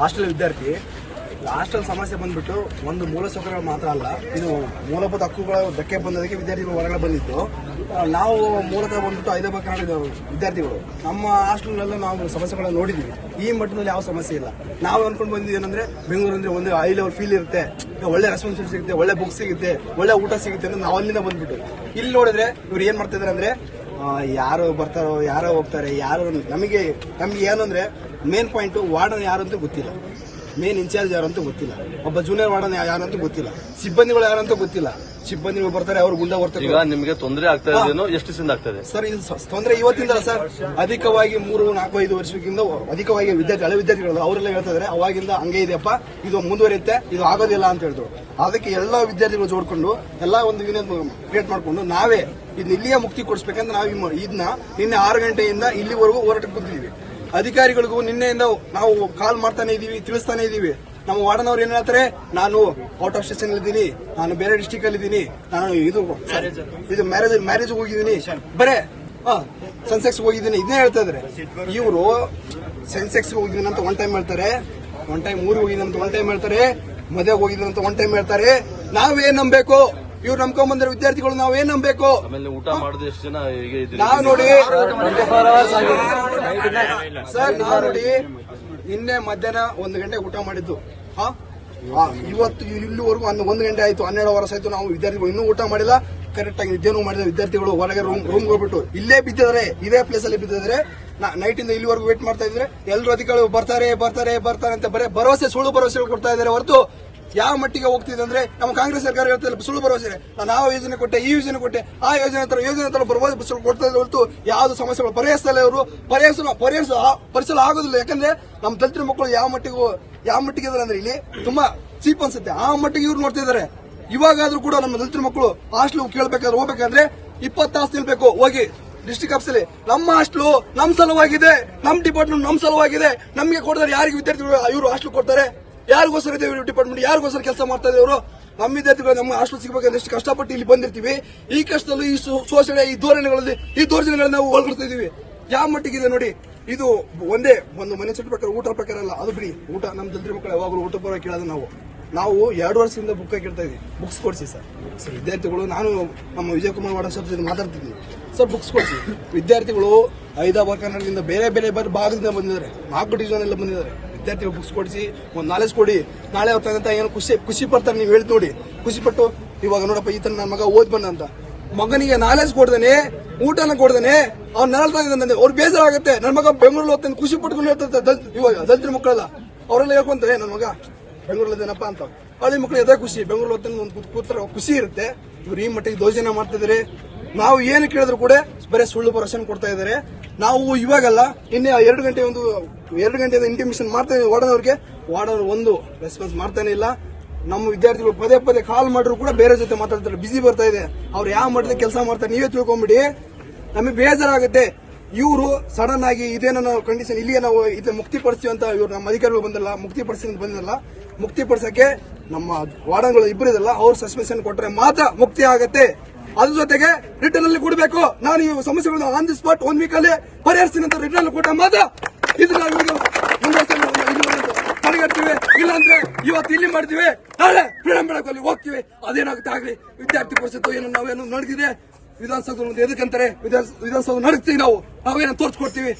Hostel ವಿದ್ಯಾರ್ಥಿ. Hostel ಸಮಸ್ಯೆ ಬಂದ್ಬಿಟ್ಟು ಒಂದು ಮೂಲಸೌಕರ್ಯಗಳು ಮಾತ್ರ ಅಲ್ಲ, ಇದು ಮೂಲಭೂತ ಹಕ್ಕುಗಳ ಧಕ್ಕೆ ಬಂದದಕ್ಕೆ ವಿದ್ಯಾರ್ಥಿಗಳು ಹೊರಗಡೆ ಬಂದಿತ್ತು. ನಾವು ಮೂಲತಃ ಬಂದ್ಬಿಟ್ಟು ಹೈದರಾಬಾದ್ ಕರ್ನಾಟಕದ ವಿದ್ಯಾರ್ಥಿಗಳು. ನಮ್ಮ ಹಾಸ್ಟೆಲ್ನೆಲ್ಲ ನಾವು ಸಮಸ್ಯೆಗಳನ್ನ ನೋಡಿದ್ವಿ. ಈ ಮಟ್ಟದಲ್ಲಿ ಯಾವ ಸಮಸ್ಯೆ ಇಲ್ಲ. ನಾವು ಅನ್ಕೊಂಡು ಬಂದಿದ್ದೀವಿ ಏನಂದ್ರೆ ಬೆಂಗಳೂರು ಅಂದ್ರೆ ಒಂದು ಹೈ ಲೆವೆಲ್ ಫೀಲ್ ಇರುತ್ತೆ, ಒಳ್ಳೆ ರೆಸ್ಪಾನ್ಸಿಬಿಲಿಟಿ ಸಿಗುತ್ತೆ, ಒಳ್ಳೆ ಬುಕ್ ಸಿಗುತ್ತೆ, ಒಳ್ಳೆ ಊಟ ಸಿಗುತ್ತೆ ಅಂತ ನಾವು ಅಲ್ಲಿಂದ ಬಂದ್ಬಿಟ್ಟು ಇಲ್ಲಿ ನೋಡಿದ್ರೆ ಇವ್ರು ಏನ್ ಮಾಡ್ತಾ ಇದಾರೆ ಅಂದ್ರೆ ಯಾರು ಬರ್ತಾರೋ ಯಾರೋ ಹೋಗ್ತಾರೆ, ಯಾರು ನಮಗೆ ಏನಂದ್ರೆ ಮೇನ್ ಪಾಯಿಂಟ್ ವಾರ್ಡನ್ ಯಾರು ಅಂತ ಗೊತ್ತಿಲ್ಲ, ಮೇನ್ ಇನ್ಚಾರ್ಜ್ ಯಾರಂತೂ ಗೊತ್ತಿಲ್ಲ, ಒಬ್ಬ ಜೂನಿಯರ್ ವಾರ್ಡನ್ ಯಾರಂತೂ ಗೊತ್ತಿಲ್ಲ, ಸಿಬ್ಬಂದಿಗಳು ಯಾರಂತೂ ಗೊತ್ತಿಲ್ಲ. ಸಿಬ್ಬಂದಿಗಳು ಬರ್ತಾರೆ, ಅವ್ರು ಗುಂಡ ಬರ್ತಾರೆ. ಈಗ ನಿಮಗೆ ತೊಂದರೆ ಆಗ್ತಾ ಇದೆ, ಎಷ್ಟು ದಿನ ಆಗ್ತದೆ ಸರ್? ಇದು ತೊಂದರೆ ಇವತ್ತಿಂದಲ್ಲ ಸರ್, ಅಧಿಕವಾಗಿ 3, 4, 5 ವರ್ಷಕ್ಕಿಂತ ಅಧಿಕವಾಗಿ ಹಳೆ ವಿದ್ಯಾರ್ಥಿಗಳು ಅವರೆಲ್ಲ ಹೇಳ್ತಾ ಇದಾರೆ ಅವಾಗಿಂದ ಹಂಗೆ ಇದೆಯಪ್ಪ, ಇದು ಮುಂದುವರಿಯುತ್ತೆ, ಇದು ಆಗೋದಿಲ್ಲ ಅಂತ ಹೇಳಿದ್ರು. ಅದಕ್ಕೆ ಎಲ್ಲಾ ವಿದ್ಯಾರ್ಥಿಗಳು ಜೋಡ್ಕೊಂಡು ಎಲ್ಲಾ ಒಂದು ಯೂನಿಯನ್ ಕ್ರಿಯೇಟ್ ಮಾಡ್ಕೊಂಡು ನಾವೇ ಇದನ್ನ ಇಲ್ಲಿಯೇ ಮುಕ್ತಿ ಕೊಡಿಸ್ಬೇಕಂದ್ರೆ ನಾವು ಇದನ್ನ ನಿನ್ನೆ 6 ಗಂಟೆಯಿಂದ ಇಲ್ಲಿವರೆಗೂ ಹೋರಾಟಕ್ಕೆ ಬಂದಿದ್ದೀವಿ. ಅಧಿಕಾರಿಗಳಿಗೂ ನಿನ್ನೆಯಿಂದ ನಾವು ಕಾಲ್ ಮಾಡ್ತಾನೆ ಇದೀವಿ, ತಿಳಿಸ್ತಾನೆ ಇದೀವಿ. ನಮ್ಮ ವಾರ್ಡನ್ ಅವ್ರು ಏನ್ ಹೇಳ್ತಾರೆ, ನಾನು ಔಟ್ ಆಫ್ ಸ್ಟೇಷನ್ ಇದ್ದೀನಿ, ನಾನು ಬೇರೆ ಡಿಸ್ಟಿಕ್ ಅಲ್ಲಿ ಇದ್ದೀನಿ, ನಾನು ಇದು ಮ್ಯಾರೇಜ್ ಹೋಗಿದ್ದೀನಿ, ಬರೇ ಸೆನ್ಸೆಕ್ಸ್ ಹೋಗಿದ್ದೀನಿ, ಇದನ್ನೇ ಹೇಳ್ತಾ ಇದಾರೆ. ಇವರು ಸೆನ್ಸೆಕ್ಸ್ ಹೋಗಿದ್ದೀನಿ ಅಂತ ಒನ್ ಟೈಮ್ ಹೇಳ್ತಾರೆ, ಒನ್ ಟೈಮ್ ಊರಿಗೆ ಹೋಗಿದ್ದೀನಿ ಅಂತ ಒನ್ ಟೈಮ್ ಹೇಳ್ತಾರೆ, ಮದುವೆಗೆ ಹೋಗಿದ್ದೀನಿ ಅಂತ ಒನ್ ಟೈಮ್ ಹೇಳ್ತಾರೆ. ನಾವೇನ್ ನಂಬೇಕು? ಇವ್ರು ನಂಬ್ಕೊಂಡ್ ಬಂದಿರೋ ವಿದ್ಯಾರ್ಥಿಗಳು ನಾವೇನ್ ನಂಬೇಕು? ಊಟ ಮಾಡಿದ ಎಷ್ಟು ಜನ ನಾವು ನೋಡಿ ಸರ್, ನಾವು ನೋಡಿ ನಿನ್ನೆ ಮಧ್ಯಾಹ್ನ 1 ಗಂಟೆ ಊಟ ಮಾಡಿದ್ದು. ಇವತ್ತು ಇಲ್ಲಿವರೆಗೂ 1 ಗಂಟೆ ಆಯ್ತು, 12 ವರ್ಷ ಆಯ್ತು. ನಾವು ವಿದ್ಯಾರ್ಥಿಗಳು ಇನ್ನೂ ಊಟ ಮಾಡಿಲ್ಲ, ಕರೆಕ್ಟ್ ಆಗಿ ನಿದ್ದೆನೂ ಮಾಡಿದ ವಿದ್ಯಾರ್ಥಿಗಳು ಹೊರಗೆ ರೂಮ್ ಹೋಗ್ಬಿಟ್ಟು ಇಲ್ಲೇ ಬಿದ್ದಿದ್ದಾರೆ, ಇದೇ ಪ್ಲೇಸ್ ಅಲ್ಲಿ ಬಿದ್ದಿದ್ದಾರೆ. ನೈಟ್ ಇಂದ ಇಲ್ಲಿವರೆಗೂ ವೇಟ್ ಮಾಡ್ತಾ ಇದ್ರೆ ಎಲ್ಲರೂ ಅಧಿಕಾರಿಗಳು ಬರ್ತಾರೆ ಅಂತ ಬರೀ ಭರವಸೆ, ಸುಳ್ಳು ಭರವಸೆಗಳು ಕೊಡ್ತಾ ಇದ್ದಾರೆ ಹೊರತು ಯಾವ ಮಟ್ಟಿಗೆ ಹೋಗ್ತಿದೆ ಅಂದ್ರೆ ನಮ್ಮ ಕಾಂಗ್ರೆಸ್ ಸರ್ಕಾರ ಹೇಳ್ತಾರೆ ಸುಳ್ಳು ಭರವಸೆ, ನಾನು ಆ ಯೋಜನೆ ಕೊಟ್ಟೆ, ಈ ಯೋಜನೆ ಕೊಟ್ಟೆ, ಆ ಯೋಜನೆ ತರ ಭರವಸೆ ಕೊಡ್ತಾ ಇದ್ದಾರೆ ಹೊರತು ಯಾವ್ದು ಸಮಸ್ಯೆಗಳು ಪರಿಹರಿಸಲ್ಲ. ಇವರು ಪರಿಸಲು ಆಗೋದಿಲ್ಲ. ಯಾಕಂದ್ರೆ ನಮ್ಮ ದಲಿತರ ಮಕ್ಕಳು ಯಾವ ಮಟ್ಟಿಗೆ ಇದಾರೆ ಅಂದ್ರೆ ಇಲ್ಲಿ ತುಂಬಾ ಚೀಪ್ ಅನ್ಸುತ್ತೆ, ಆ ಮಟ್ಟಿಗೆ ಇವ್ರು ನೋಡ್ತಾ ಇದಾರೆ. ಇವಾಗಾದ್ರೂ ಕೂಡ ನಮ್ಮ ದಲಿತರ ಮಕ್ಕಳು ಹಾಸ್ಟೆಲ್ ಹೋಗ್ಬೇಕಾದ್ರೆ 20 ತಾಸು ನಿಲ್ಬೇಕು ಹೋಗಿ ಡಿಸ್ಟ್ರಿಕ್ಟ್ ಆಫೀಸಲ್ಲಿ. ನಮ್ಮ ಹಾಸ್ಟೆಲ್ ನಮ್ ಸಲುವಾಗಿದೆ, ನಮ್ ಡಿಪಾರ್ಟ್ಮೆಂಟ್ ನಮ್ ಸಲುವಾಗಿದೆ. ನಮ್ಗೆ ಕೊಡ್ತಾರೆ ಯಾರಿಗೆ ವಿದ್ಯಾರ್ಥಿಗಳು ಇವರು ಹಾಸ್ಟೆಲ್ ಕೊಡ್ತಾರೆ? ಯಾರಿಗೋಸ್ಕರ ಇದೆ ಡಿಪಾರ್ಟ್ಮೆಂಟ್? ಯಾರಿಗೋಸ್ಕರ ಕೆಲಸ ಮಾಡ್ತಾ ಇದ್ರು? ನಮ್ಮ ವಿದ್ಯಾರ್ಥಿಗಳು ನಮ್ಮ ಹಾಸ್ಟೆಲ್ ಸಿಗಬೇಕಂದ್ರೆ ಎಷ್ಟು ಕಷ್ಟಪಟ್ಟು ಇಲ್ಲಿ ಬಂದಿರ್ತೀವಿ. ಈ ಕಷ್ಟದಲ್ಲೂ ಈ ಶೋಷಣೆ, ಈ ದೌರ್ಜನ್ಯಗಳಲ್ಲಿ ನಾವು ಒಳಗೊಡ್ತಾ ಇದೀವಿ. ಯಾವ ಮಟ್ಟಿಗಿದೆ ನೋಡಿ. ಇದು ಒಂದೇ ಒಂದು ಮನೆ ಸೆಟ್ ಪ್ರಕಾರ ಊಟ ಪ್ರಕಾರ ಅಲ್ಲ, ಅದು ಬಿಡಿ. ಊಟ ನಮ್ಮ ದಲಿತರ ಮಕ್ಕಳು ಯಾವಾಗಲೂ ಊಟ ಪರ ಕೇಳೋದು ನಾವು 2 ವರ್ಷದಿಂದ ಬುಕ್ ಕೇಳ್ತಾ ಇದೀವಿ, ಬುಕ್ಸ್ ಕೊಡಿಸಿ ಸರ್. ವಿದ್ಯಾರ್ಥಿಗಳು, ನಾನು ನಮ್ಮ ವಿಜಯಕುಮಾರ್ ವಾರ್ಡನ್ ಸರ್ ಜೊತೆ ಮಾತಾಡ್ತಿದ್ದೀನಿ, ಸರ್ ಬುಕ್ಸ್ ಕೊಡಿಸಿ. ವಿದ್ಯಾರ್ಥಿಗಳು ಹೈದರಾಬಾದ್ ಕರ್ನಾಟಕದಿಂದ ಬೇರೆ ಭಾಗದಿಂದ ಬಂದಿದ್ದಾರೆ, 4 ಡಿವಿಷನ್ ಎಲ್ಲ ಬಂದಿದ್ದಾರೆ. ವಿದ್ಯಾರ್ಥಿಗಳು ಬುಕ್ಸ್ ಕೊಡಿಸಿ, ಒಂದು ನಾಲೆಜ್ ಕೊಡಿ. ನಾಳೆ ಅವ್ರ ಏನು ಖುಷಿ ಪಡ್ತಾರೆ. ನೀವು ಹೇಳ್ತು ನೋಡಿ, ಖುಷಿ ಪಟ್ಟು ಇವಾಗ ನೋಡಪ್ಪ ಈ ತರ ನನ್ನ ಮಗ ಓದ್ ಬಂದ ಅಂತ. ಮಗನಿಗೆ ನಾಲೆಜ್ ಕೊಡ್ದಾನೆ, ಊಟನ ಕೊಡ್ದಾನೆ, ಅವ್ನು ನರಳ್ತಾ ಇದ್ದಾನೆ. ಅವ್ರು ಬೇಜಾರ ಆಗುತ್ತೆ. ನನ್ನ ಮಗ ಬೆಂಗಳೂರಲ್ಲಿ ಓದ್ತಾನೆ, ಖುಷಿ ಪಟ್ಕೊಂಡು ಹೇಳ್ತಾರೆ. ಇವಾಗ ದಲಿತರ ಮಕ್ಕಳೆಲ್ಲ ಅವರೆಲ್ಲ ಹೇಳ್ಕೊಂತಾರೆ, ನನ್ನ ಮಗ ಬೆಂಗಳೂರಲ್ಲಿದ್ದೇನಪ್ಪ ಅಂತ. ಹಳ್ಳಿ ಮಕ್ಕಳು ಎದೇ ಖುಷಿ, ಬೆಂಗಳೂರು ಓದ್ತಾನೆ ಒಂದು ಕೂತರ ಖುಷಿ ಇರುತ್ತೆ. ಇವ್ರು ಈ ಮಟ್ಟಿಗೆ ದೌರ್ಜನ್ಯ ಮಾಡ್ತಿದ್ದಾರೆ. ನಾವು ಏನು ಕೇಳಿದ್ರು ಕೂಡ ಬರೀ ಸುಳ್ಳು ಭರವಸೆ ಕೊಡ್ತಾ ಇದ್ದಾರೆ. ನಾವು ಇವಾಗಲ್ಲ, ಇನ್ನೇ 2 ಗಂಟೆಯಿಂದ ಇಂಟಿಮೇಷನ್ ಮಾಡ್ತಾ ಇದ್ದೀವಿ ವಾರ್ಡನ್ ಒಂದು ರೆಸ್ಪಾನ್ಸ್ ಮಾಡ್ತಾನೆ ಇಲ್ಲ. ನಮ್ಮ ವಿದ್ಯಾರ್ಥಿಗಳು ಪದೇ ಕಾಲ್ ಮಾಡಿದ್ರು ಕೂಡ ಬೇರೆ ಜೊತೆ ಮಾತಾಡ್ತಾರೆ, ಬಿಸಿ ಬರ್ತಾ ಇದೆ. ಅವ್ರು ಯಾವ ಮಟ್ಟದ ಕೆಲಸ ಮಾಡ್ತಾರೆ ನೀವೇ ತಿಳ್ಕೊಂಬಿಡಿ. ನಮಗೆ ಬೇಜಾರಾಗುತ್ತೆ. ಇವರು ಸಡನ್ ಆಗಿ ಇದೇನೋ ಕಂಡೀಷನ್ ಇಲ್ಲಿಗೆ ನಾವು ಇದು ಮುಕ್ತಿಪಡಿಸ್ತೀವಿ ಅಂತ ಇವ್ರು ನಮ್ಮ ಅಧಿಕಾರಿಗಳು ಬಂದಿಲ್ಲ, ಮುಕ್ತಿಪಡಿಸಕ್ಕೆ ನಮ್ಮ ವಾರ್ಡನ್ಗಳು ಇಬ್ಬರು ಇದಲ್ಲ, ಅವ್ರು ಸಸ್ಪೆನ್ಷನ್ ಕೊಟ್ಟರೆ ಮಾತ್ರ ಮುಕ್ತಿ ಆಗತ್ತೆ. ಅದ್ರ ಜೊತೆಗೆ ರಿಟರ್ನ್ ಅಲ್ಲಿ ಕೊಡಬೇಕು. ನಾನು ಈ ಸಮಸ್ಯೆಗಳನ್ನು ಆನ್ ದಿ ಸ್ಪಾಟ್ 1 ವೀಕ್ ಅಲ್ಲಿ ಪರಿಹರಿಸ್ತೀನಿ ಅಂತ ರಿಟರ್ನ್ ಕೊಟ್ಟ ಮಾತ್ರ ಇದನ್ನ ತಡೆಗಟ್ತೀವಿ. ಇಲ್ಲಾಂದ್ರೆ ಇವತ್ತು ಇಲ್ಲಿ ಮಾಡ್ತೀವಿ, ನಾಳೆ ಫ್ರೀಡಂ ಬೆಳಕಲ್ಲಿ ಹೋಗ್ತೀವಿ. ಅದೇನಾಗುತ್ತೆ ಆಗ್ಲಿ. ವಿದ್ಯಾರ್ಥಿ ಪರಿಷತ್ತು ಏನು ನಾವೇನು ನಡೆದಿದೆ ವಿಧಾನಸೌಧ ಎದಕ್ಕಂತಾರೆ, ವಿಧಾನಸೌಧ ನಡೆಸ್ತೀವಿ, ನಾವೇನೋ ತೋರ್ಸ್ಕೊಡ್ತೀವಿ.